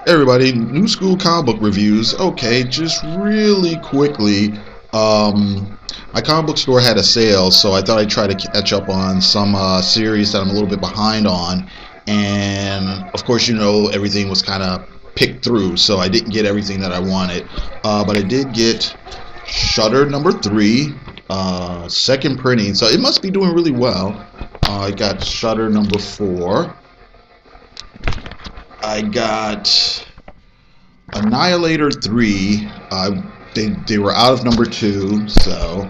Everybody, new school comic book reviews. Okay, just really quickly, my comic book store had a sale, so I thought I'd try to catch up on some series that I'm a little bit behind on. And of course, everything was kind of picked through, so I didn't get everything that I wanted. But I did get Shutter number 3, second printing, so it must be doing really well. I got Shutter number 4. I got Annihilator 3. They were out of number 2, so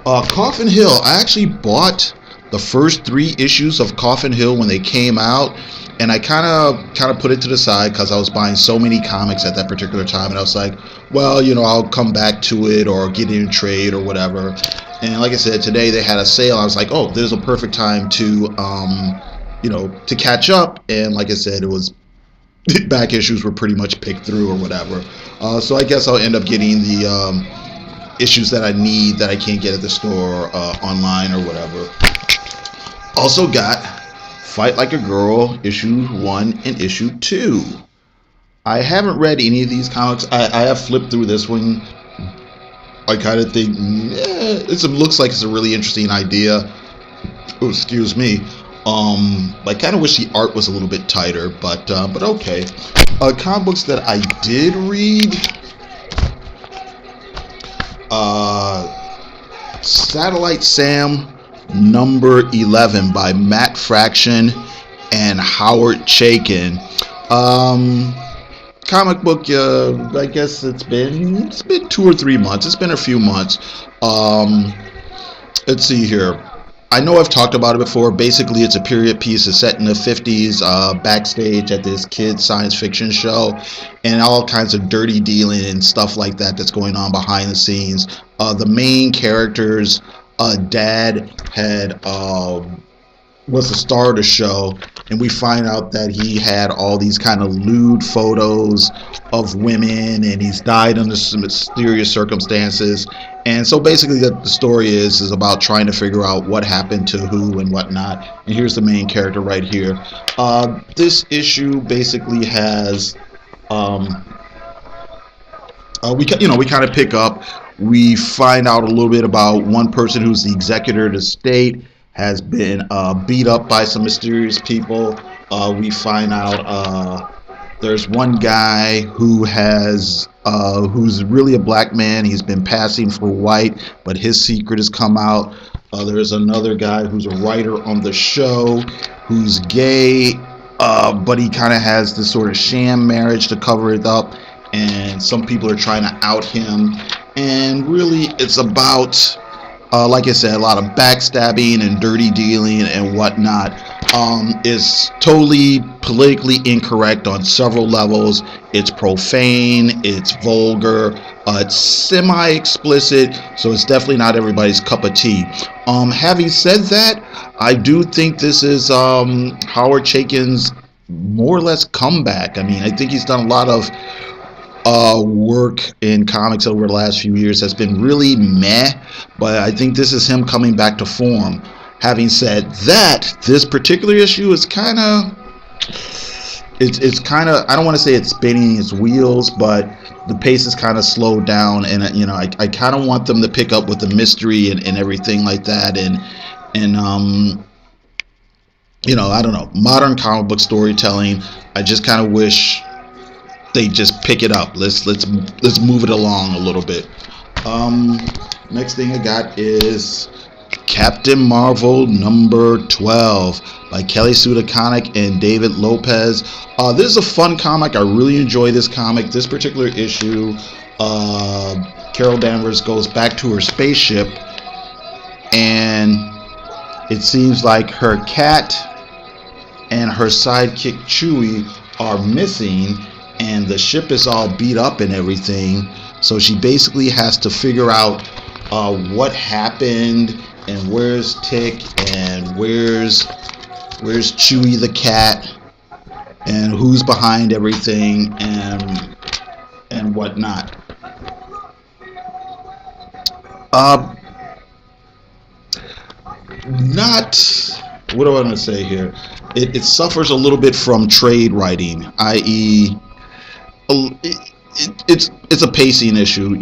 Coffin Hill. I actually bought the first 3 issues of Coffin Hill when they came out, and I kind of put it to the side because I was buying so many comics at that particular time, and I was like, well, I'll come back to it or get it in trade or whatever. And like I said, today they had a sale. I was like, oh, this is a perfect time to to catch up. And like I said, it was back issues were pretty much picked through or whatever. So I guess I'll end up getting the issues that I need that I can't get at the store online or whatever. Also got Fight Like a Girl issue 1 and issue 2. I haven't read any of these comics. I have flipped through this one. I kind of think, it looks like it's a really interesting idea. Oh, excuse me. I kind of wish the art was a little bit tighter, but okay. Comic books that I did read. Satellite Sam number 11 by Matt Fraction and Howard Chaykin. Comic book, I guess it's been 2 or 3 months. It's been a few months. Let's see here. I know I've talked about it before. Basically, it's a period piece. It's set in the 50s, backstage at this kid's science fiction show, and all kinds of dirty dealing and stuff like that that's going on behind the scenes. The main character's dad was the star of the show, and we find out that he had all these kind of lewd photos of women, and he's died under some mysterious circumstances. And so basically the story is about trying to figure out what happened to who and whatnot. And here's the main character right here. This issue basically has we kind of pick up. We find out a little bit about one person who's the executor of the state has been beat up by some mysterious people. We find out there's one guy who who's really a black man. He's been passing for white, but his secret has come out. There's another guy who's a writer on the show who's gay, but he kind of has this sort of sham marriage to cover it up, and some people are trying to out him. And really, it's about like I said, a lot of backstabbing and dirty dealing and whatnot. Is totally politically incorrect on several levels. It's profane, it's vulgar, it's semi-explicit, so it's definitely not everybody's cup of tea. Having said that, I do think this is Howard Chaykin's more or less comeback. I mean, I think he's done a lot of work in comics over the last few years that's been really meh, but I think this is him coming back to form. Having said that, this particular issue is kind of I don't want to say it's spinning its wheels, but the pace is kind of slowed down, and I kind of want them to pick up with the mystery and everything like that, and I don't know, modern comic book storytelling. I just kind of wish they just pick it up. Let's move it along a little bit. Next thing I got is Captain Marvel number 12 by Kelly Sue DeConnick and David Lopez. This is a fun comic. I really enjoy this comic. This particular issue, Carol Danvers goes back to her spaceship, and it seems like her cat and her sidekick Chewie are missing, and the ship is all beat up and everything. So she basically has to figure out what happened, and where's Tick, and where's Chewie the cat, and who's behind everything, and whatnot. What do I want to say here? It suffers a little bit from trade writing, i.e., it's a pacing issue.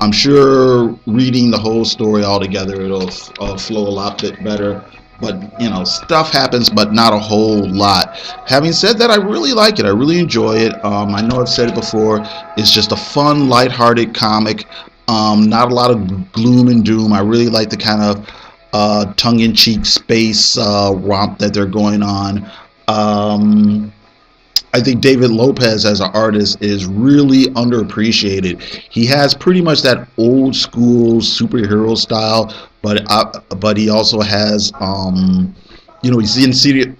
I'm sure reading the whole story all together, it'll flow a lot bit better. But stuff happens, but not a whole lot. Having said that, I really like it. I really enjoy it. I know I've said it before. It's just a fun, lighthearted comic. Not a lot of gloom and doom. I really like the kind of tongue-in-cheek space romp that they're going on. I think David Lopez as an artist is really underappreciated. He has pretty much that old school superhero style, but he also has he's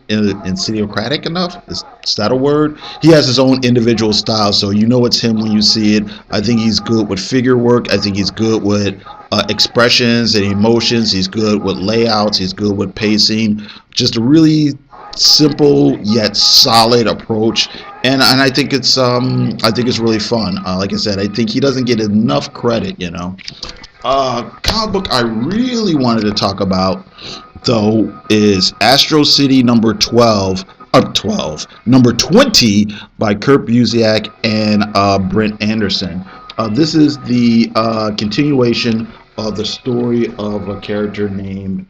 idiosyncratic enough. Is that a word? He has his own individual style, so it's him when you see it. I think he's good with figure work. I think he's good with expressions and emotions. He's good with layouts. He's good with pacing. Just a really simple yet solid approach, and I think it's really fun. Like I said, I think he doesn't get enough credit. Comic book I really wanted to talk about though is Astro City number 12 number 20 by Kurt Busiek and Brent Anderson. This is the continuation of the story of a character named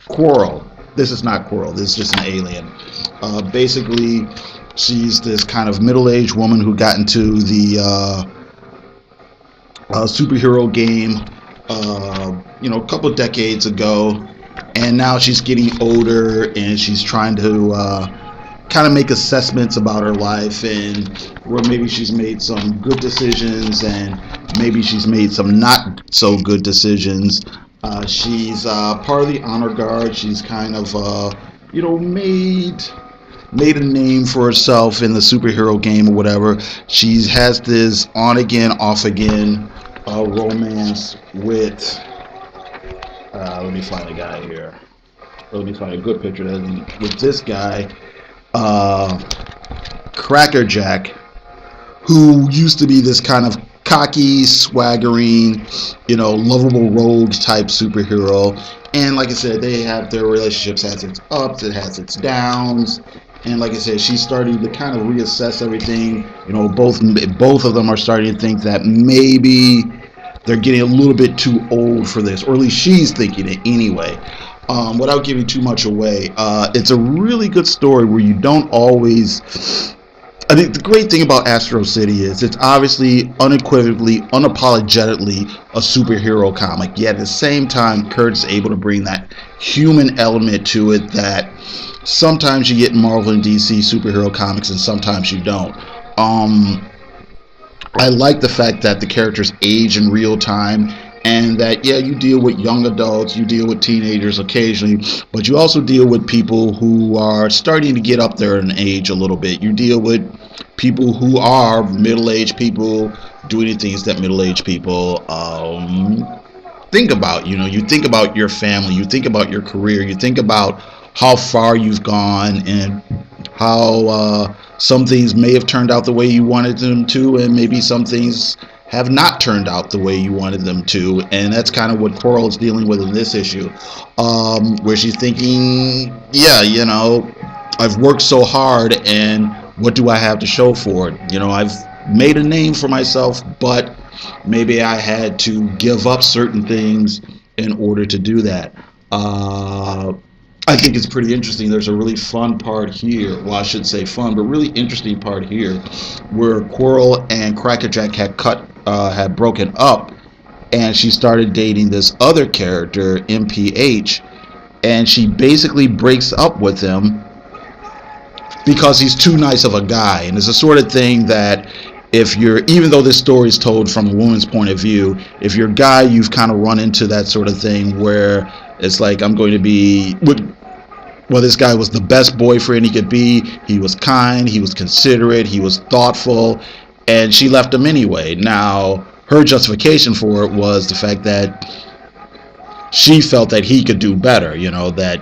Quarrel. This is not Quarrel. This is just an alien. Basically, she's this kind of middle-aged woman who got into the superhero game, a couple of decades ago, and now she's getting older and she's trying to kind of make assessments about her life, and where maybe she's made some good decisions and maybe she's made some not so good decisions. She's part of the honor guard. She's kind of made a name for herself in the superhero game or whatever. She has this on again, off again romance with let me find a guy here. Let me find a good picture with this guy, Crackerjack, who used to be this kind of cocky, swaggering, lovable rogue type superhero. And like I said, they have their relationships has its ups, it has its downs. And like I said, she's starting to kind of reassess everything. Both of them are starting to think that maybe they're getting a little bit too old for this, or at least she's thinking it anyway. Without giving too much away, it's a really good story where you don't always. I think the great thing about Astro City is it's obviously unequivocally, unapologetically a superhero comic, yet at the same time Kurt's able to bring that human element to it that sometimes you get in Marvel and DC superhero comics and sometimes you don't. I like the fact that the characters age in real time, and that you deal with young adults, you deal with teenagers occasionally, but you also deal with people who are starting to get up there in age a little bit. You deal with people who are middle-aged people doing the things that middle-aged people think about. You think about your family, you think about your career, you think about how far you've gone and how some things may have turned out the way you wanted them to, and maybe some things have not turned out the way you wanted them to. And that's kind of what Coral is dealing with in this issue, where she's thinking, I've worked so hard, and what do I have to show for it? I've made a name for myself, but maybe I had to give up certain things in order to do that. I think it's pretty interesting. There's a really fun part here. Well, I should say fun, but really interesting part here, where Quarrel and Crackerjack had broken up, and she started dating this other character, MPH, and she basically breaks up with him because he's too nice of a guy. And it's the sort of thing that even though this story is told from a woman's point of view, if you're a guy, you've kind of run into that sort of thing where it's like, this guy was the best boyfriend he could be. He was kind, he was considerate, he was thoughtful, and she left him anyway. Now, her justification for it was the fact that she felt that he could do better, that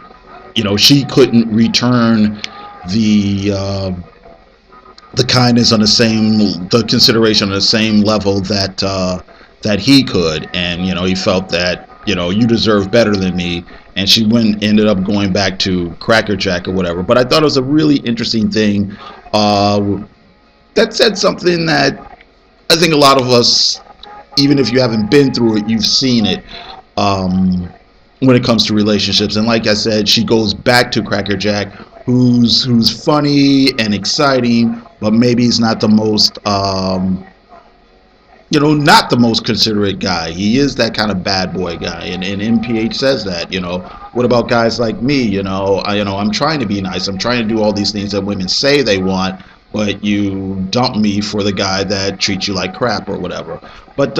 she couldn't return the kindness on the consideration on the same level that he could, and he felt that you deserve better than me, and she ended up going back to Cracker Jack or whatever. But I thought it was a really interesting thing that said something that I think a lot of us, even if you haven't been through it, you've seen it when it comes to relationships. And like I said, she goes back to Cracker Jack, who's funny and exciting, but maybe he's not the most not the most considerate guy. He is that kind of bad boy guy, and MPH says that. What about guys like me? I'm trying to be nice. I'm trying to do all these things that women say they want, but you dump me for the guy that treats you like crap or whatever. But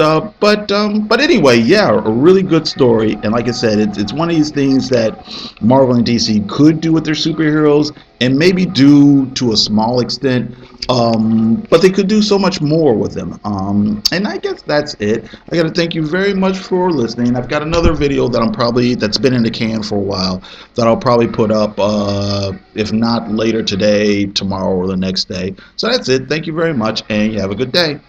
anyway, yeah, a really good story. And like I said, it's one of these things that Marvel and DC could do with their superheroes, and maybe do to a small extent. But they could do so much more with them. And I guess that's it. I gotta thank you very much for listening. I've got another video that's been in the can for a while, that I'll probably put up, if not later today, tomorrow, or the next day. So that's it. Thank you very much, and you have a good day.